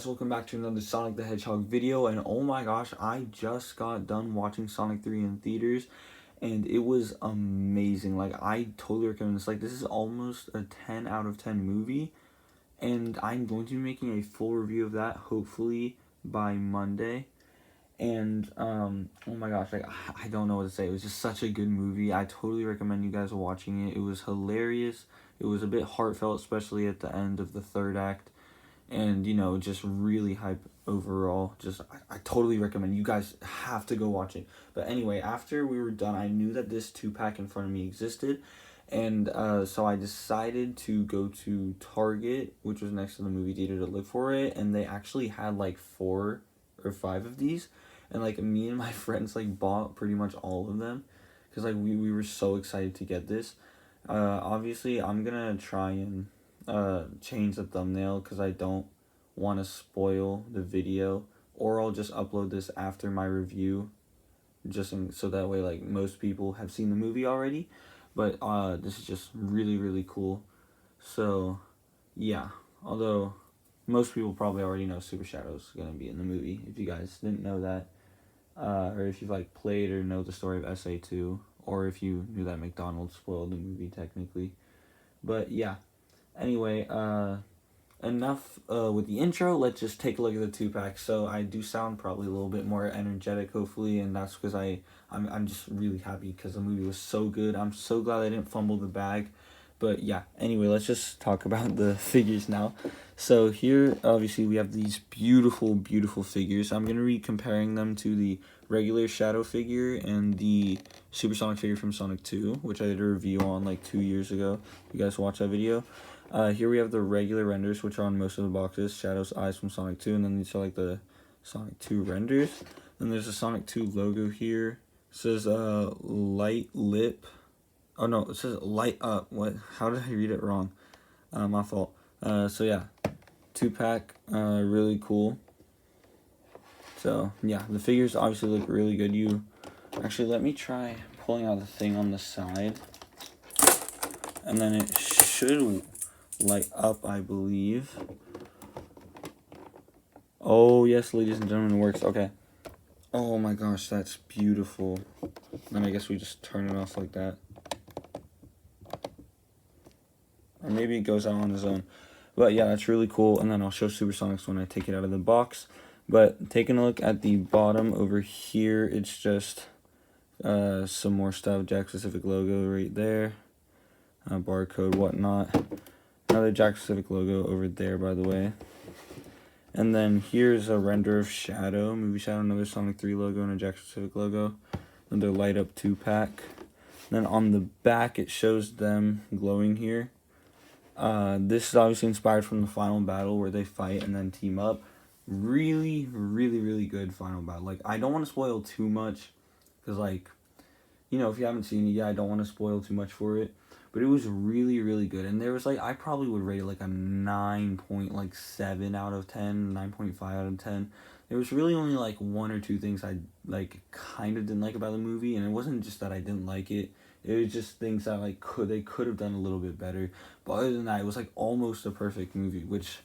Welcome back to another Sonic the Hedgehog video, and oh my gosh, I just got done watching Sonic 3 in theaters, and it was amazing. Like, I totally recommend this. Like, this is almost a 10 out of 10 movie, and I'm going to be making a full review of that, hopefully, by Monday. And, oh my gosh, like, I don't know what to say. It was just such a good movie. I totally recommend you guys watching it. It was hilarious. It was a bit heartfelt, especially at the end of the third act. And, you know, just really hype overall. I totally recommend. You guys have to go watch it. But anyway, after we were done, I knew that this 2-pack in front of me existed. And so I decided to go to Target, which was next to the movie theater, to look for it. And they actually had like 4 or 5 of these. And like me and my friends like bought pretty much all of them. Because like we were so excited to get this. Obviously, I'm going to try and change the thumbnail because I don't want to spoil the video, or I'll just upload this after my review so that way like most people have seen the movie already. But this is just really cool. So yeah, although most people probably already know Super Shadow's gonna be in the movie, if you guys didn't know that, or if you've like played or know the story of SA2, or if you knew that McDonald's spoiled the movie technically. But yeah, anyway, enough with the intro. Let's just take a look at the 2-pack. So I do sound probably a little bit more energetic, hopefully, and that's because I'm just really happy because the movie was so good. I'm so glad I didn't fumble the bag. But yeah, anyway, let's just talk about the figures now. So here, obviously, we have these beautiful figures. I'm going to be comparing them to the regular Shadow figure and the Supersonic figure from Sonic 2, which I did a review on like 2 years ago. You guys watch that video. Here we have the regular renders, which are on most of the boxes. Shadow's eyes from Sonic 2, and then these are like the Sonic 2 renders. Then there's a Sonic 2 logo here. It says light lip. Oh no, it says light up. What? How did I read it wrong? My fault. So yeah, 2-pack, really cool. So yeah, the figures obviously look really good. Actually, let me try pulling out the thing on the side, and then it should light up, I believe. Oh yes, ladies and gentlemen, it works. Okay. Oh my gosh, that's beautiful. Then I guess we just turn it off like that. Or maybe it goes out on its own. But yeah, that's really cool. And then I'll show Supersonics when I take it out of the box. But taking a look at the bottom over here, it's just some more stuff. Jack Specific logo right there. Barcode, whatnot. Another Jack Specific logo over there, by the way. And then here's a render of Shadow, Movie Shadow, another Sonic 3 logo and a Jack Specific logo. Another light up 2-pack. Then on the back, it shows them glowing here. This is obviously inspired from the final battle where they fight and then team up. Really good final battle. Like, I don't want to spoil too much because, like, you know, if you haven't seen it yet, I don't want to spoil too much for it. But it was really good. And there was, like, I probably would rate it, like, a 9.7 out of 10, 9.5 out of 10. There was really only, like, 1 or 2 things I, like, kind of didn't like about the movie. And it wasn't just that I didn't like it. It was just things that, like, they could have done a little bit better. But other than that, it was, like, almost a perfect movie, which,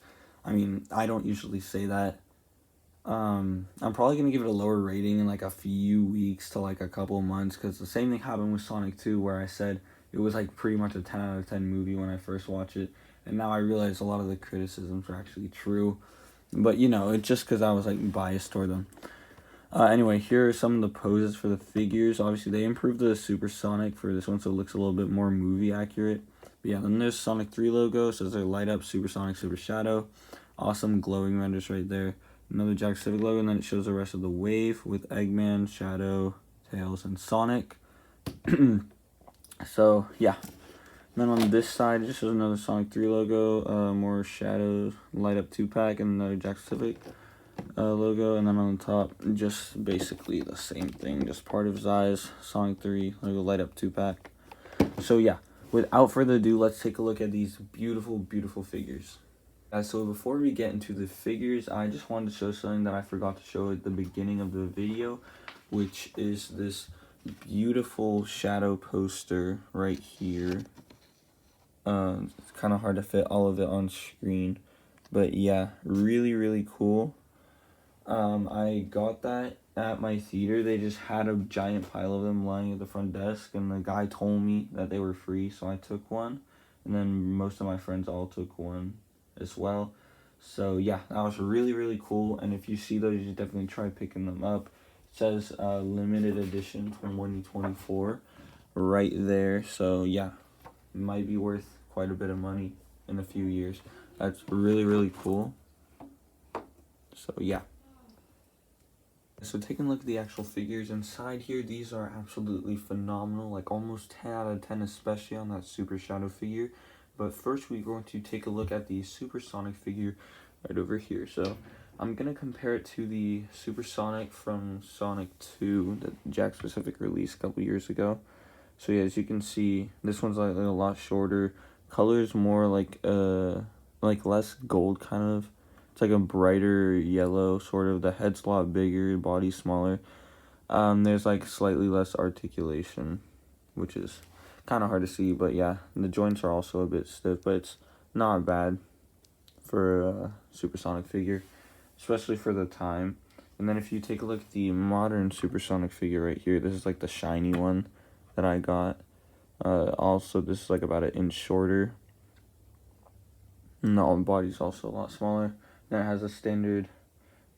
I mean, I don't usually say that. I'm probably going to give it a lower rating in, like, a few weeks to, like, a couple months, because the same thing happened with Sonic 2, where I said it was, like, pretty much a 10 out of 10 movie when I first watched it, and now I realize a lot of the criticisms are actually true, but, you know, it's just because I was, like, biased toward them. Anyway, here are some of the poses for the figures. Obviously, they improved the Supersonic for this one, so it looks a little bit more movie accurate. But yeah, then there's Sonic 3 logo, so there's a light up Supersonic, Super Shadow. Awesome glowing renders right there. Another Jack Civic logo, and then it shows the rest of the wave with Eggman, Shadow, Tails, and Sonic. So, yeah. And then on this side, it just shows another Sonic 3 logo, more Shadow, light up 2-pack, and another Jack Civic logo. And then on the top, just basically the same thing, just part of his eyes, Sonic 3 logo, light up 2-pack. So, yeah. Without further ado, let's take a look at these beautiful figures. So before we get into the figures, I just wanted to show something that I forgot to show at the beginning of the video, which is this beautiful Shadow poster right here. It's kind of hard to fit all of it on screen, But yeah, really cool. I got that at my theater. They just had a giant pile of them lying at the front desk, and the guy told me that they were free, so I took one. And then most of my friends all took one as well. So yeah, that was really cool. And if you see those, you should definitely try picking them up. It says limited edition 2024 right there. So yeah, it might be worth quite a bit of money in a few years. That's really cool. So yeah. So taking a look at the actual figures inside here, these are absolutely phenomenal, like almost 10 out of 10, especially on that Super Shadow figure. But first we're going to take a look at the Supersonic figure right over here. So I'm going to compare it to the Supersonic from Sonic 2 that Jakks Pacific released a couple years ago. So yeah, as you can see, this one's like a lot shorter. Color's more like less gold kind of. It's like a brighter yellow, sort of. The head's a lot bigger, body's smaller. There's like slightly less articulation, which is kind of hard to see, but yeah. And the joints are also a bit stiff, but it's not bad for a Supersonic figure, especially for the time. And then if you take a look at the modern Supersonic figure right here, this is like the shiny one that I got. Also, this is like about an inch shorter. And the body's also a lot smaller. Then it has a standard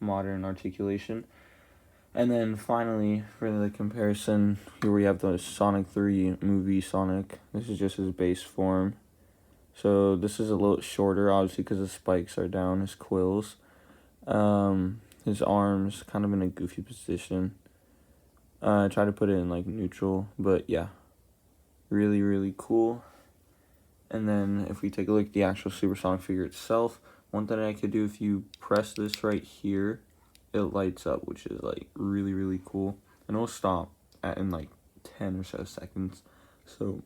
modern articulation. And then finally, for the comparison, here we have the Sonic 3 movie Sonic. This is just his base form. So this is a little shorter, obviously, because the spikes are down, his quills. His arms kind of in a goofy position. I try to put it in like neutral, but yeah, really cool. And then if we take a look at the actual Supersonic figure itself, one thing I could do, if you press this right here, it lights up, which is like really cool. And it'll stop in like 10 or so seconds. So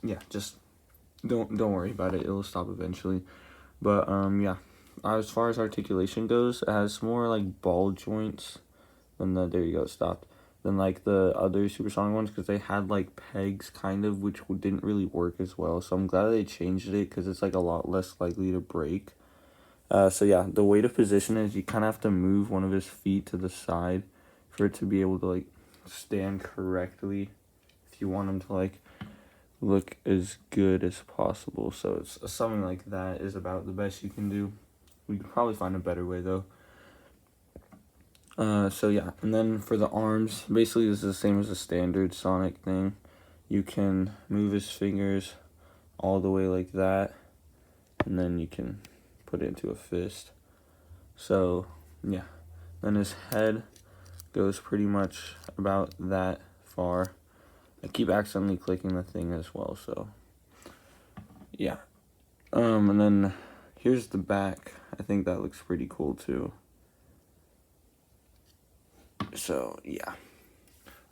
yeah, just don't worry about it. It'll stop eventually. But yeah, as far as articulation goes, it has more like ball joints than there you go, it stopped. Than like the other Supersonic ones, because they had like pegs kind of, which didn't really work as well. So I'm glad they changed it, because it's like a lot less likely to break. So yeah, the way to position it is you kind of have to move one of his feet to the side for it to be able to like stand correctly if you want him to like look as good as possible. So it's something like that is about the best you can do. We could probably find a better way though. So yeah, and then for the arms, basically this is the same as the standard Sonic thing. You can move his fingers all the way like that, and then you can put it into a fist. So yeah, then his head goes pretty much about that far. I keep accidentally clicking the thing as well, so yeah. And then here's the back. I think that looks pretty cool too. So yeah,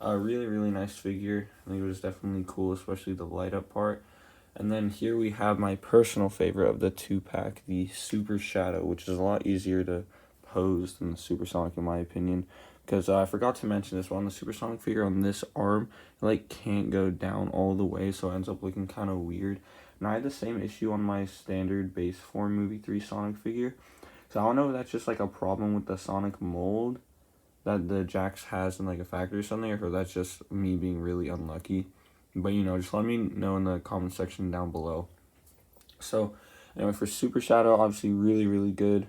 a really nice figure. I think it was definitely cool, especially the light up part. And then here we have my personal favorite of the 2-pack, the Super Shadow, which is a lot easier to pose than the Supersonic in my opinion. Because I forgot to mention this one, the Supersonic figure on this arm, it like can't go down all the way, so it ends up looking kind of weird. And I had the same issue on my standard base form movie 3 Sonic figure. So I don't know if that's just like a problem with the Sonic mold that the Jakks has in like a factory or something, or that's just me being really unlucky. But you know, just let me know in the comment section down below. So anyway, for Super Shadow, obviously really good.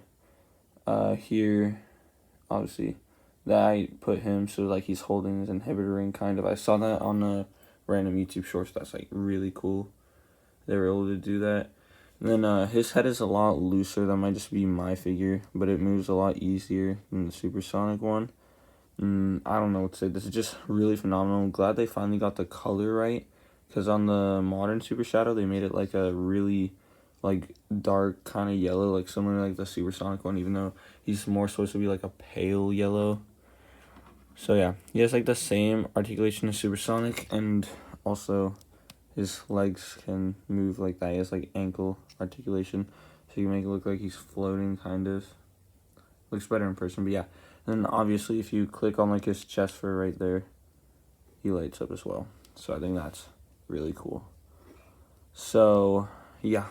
Here, obviously, that I put him so like he's holding his inhibitor ring kind of. I saw that on a random YouTube shorts. That's like really cool. They were able to do that. And then his head is a lot looser. That might just be my figure, but it moves a lot easier than the Supersonic one. I don't know what to say. This is just really phenomenal. I'm glad they finally got the color right, because on the modern Super Shadow they made it like a really like dark kind of yellow, like similar to like the Supersonic one, even though he's more supposed to be like a pale yellow. So yeah, he has like the same articulation as Supersonic, and also his legs can move like that. He has like ankle articulation, so you can make it look like he's floating kind of. Looks better in person, but yeah. And obviously, if you click on like his chest fur right there, he lights up as well. So I think that's really cool. So yeah,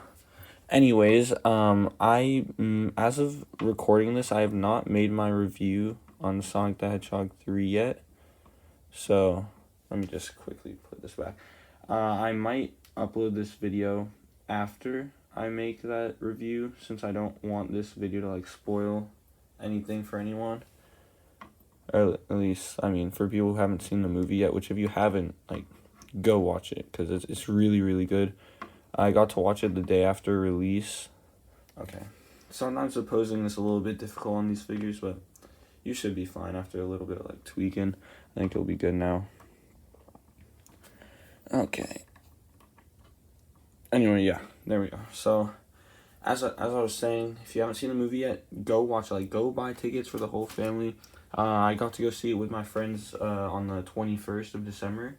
Anyways, as of recording this, I have not made my review on Sonic the Hedgehog 3 yet. So, let me just quickly put this back. I might upload this video after I make that review, since I don't want this video to, like, spoil anything for anyone. Or at least, I mean, for people who haven't seen the movie yet, which if you haven't, like, go watch it, because it's really, really good. I got to watch it the day after release. Okay. Sometimes the posing is a little bit difficult on these figures, but you should be fine after a little bit of, like, tweaking. I think it'll be good now. Okay. Anyway, yeah, there we go. So, as I was saying, if you haven't seen the movie yet, go watch it. Like, go buy tickets for the whole family. I got to go see it with my friends on the 21st of December,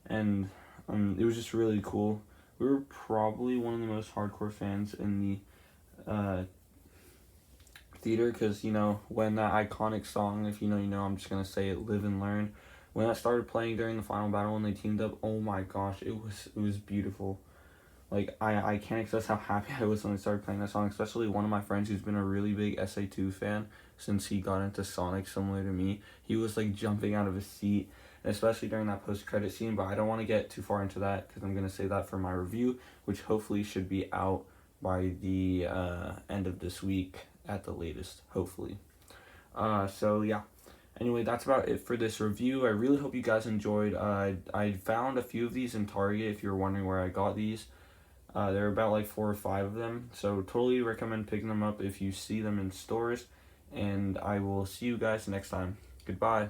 and it was just really cool. We were probably one of the most hardcore fans in the theater, because, you know, when that iconic song, if you know, you know, I'm just going to say it, Live and Learn, when that started playing during the final battle and they teamed up, oh my gosh, it was beautiful. Like, I can't express how happy I was when they started playing that song, especially one of my friends who's been a really big SA2 fan since he got into Sonic, similar to me. He was, like, jumping out of his seat, especially during that post-credit scene, but I don't want to get too far into that, because I'm going to save that for my review, which hopefully should be out by the end of this week at the latest, hopefully. So, yeah. Anyway, that's about it for this review. I really hope you guys enjoyed. I found a few of these in Target, if you're wondering where I got these. There are about like 4 or 5 of them, so totally recommend picking them up if you see them in stores, and I will see you guys next time. Goodbye.